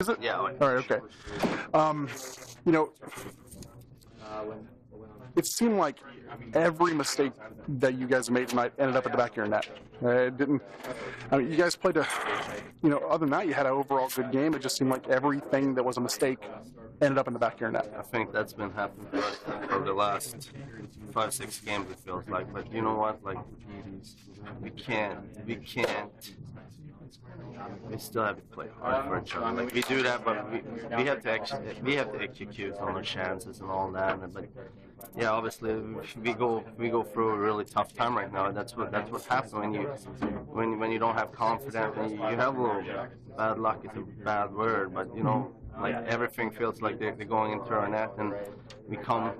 Is it? Yeah. All right. Okay. You know, it seemed like every mistake that you guys made tonight ended up at the back of your net. It didn't. I mean, you guys played other than that, you had an overall good game. It just seemed like everything that was a mistake ended up in the back of your net. I think that's been happening for us for the last 5-6 games, it feels like. But you know what? Like, we can't. We still have to play hard for each other. Like, we do that, but we have to execute on our chances and all that. But yeah, obviously we go through a really tough time right now. That's what happens when you don't have confidence. And you have a little bad luck. Is a bad word, but you know. Like everything feels like they're going into our net, and we come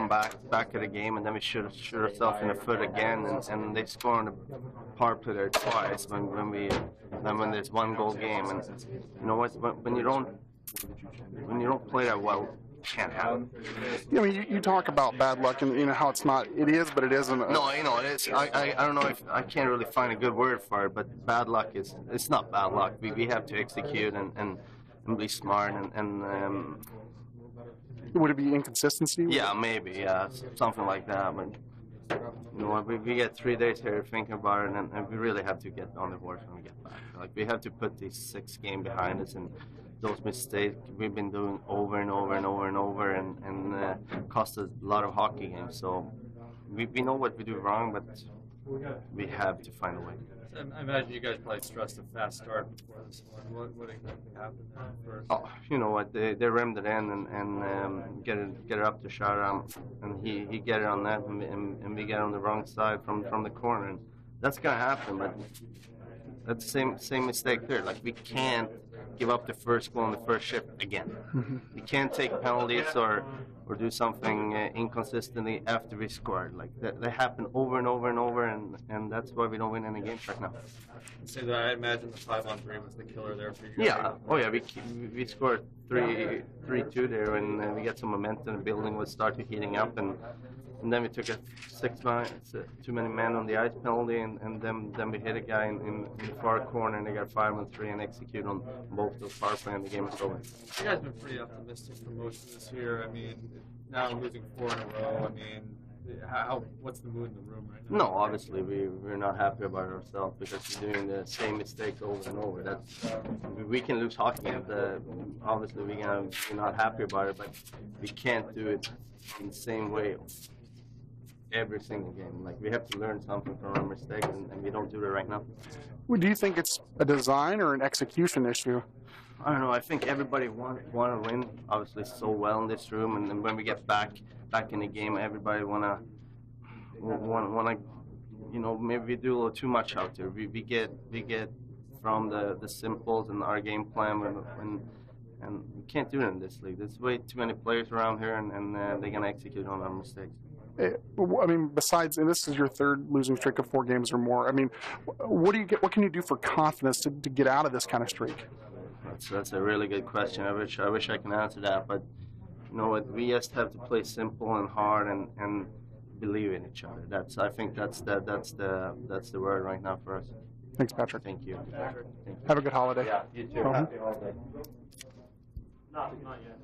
back at the game, and then we shoot ourselves in the foot again, and they score on the power play there twice when there's 1-goal game, and you know what? When you don't play that well, it can't happen. I mean, you talk about bad luck, and you know how it's not. It is, but it isn't. No, you know it is. I don't know if I can't really find a good word for it, but bad luck it's not bad luck. We have to execute and be smart and would it be inconsistency? Yeah, maybe, yeah, something like that. But you know, we get 3 days here thinking about it, and we really have to get on the horse when we get back. Like, we have to put these 6 games behind us, and those mistakes we've been doing over and over and over and over, and cost us a lot of hockey games. So we know what we do wrong, but we have to find a way. I imagine you guys probably stressed a fast start before this one. What exactly happened there first? Oh, you know what? They rammed it in and get it up to Sharam, and he get it on that, and we get on the wrong side from the corner, and that's gonna happen. But that's the same mistake there. Like, we can't give up the first goal on the first shift again. We can't take penalties or do something inconsistently after we scored. Like, that happen over and over and over, and that's why we don't win any games right now. So I imagine the 5-on-3 was the killer there for you. Yeah. Oh yeah. We scored 3-2 there, and we get some momentum. The building was started heating up, and then we took a too many men on the ice penalty, and then we hit a guy in the far corner, and they got 5-on-3 and execute on both those power play, and the game is over. You guys have been pretty optimistic for most of this year. I mean, now losing 4 in a row. I mean, what's the mood in the room right now? No, obviously we're not happy about ourselves because we're doing the same mistakes over and over. We can lose hockey games. Obviously we're not happy about it, but we can't do it in the same way every single game. Like, we have to learn something from our mistakes, and we don't do it right now. Well, do you think it's a design or an execution issue? I don't know. I think everybody want to win, obviously, so well in this room, and then when we get back in the game, everybody wanna, you know, maybe we do a little too much out there. We get from the simples and our game plan, and we can't do it in this league. There's way too many players around here, and they're gonna execute on our mistakes. I mean, besides, and this is your 3rd losing streak of 4 games or more. I mean, what can you do for confidence to get out of this kind of streak? That's a really good question. I wish I can answer that, but you know what? We just have to play simple and hard and believe in each other. I think that's the word right now for us. Thanks, Patrick. Thank you. Have a good holiday. Yeah, you too. Happy holiday. Not yet.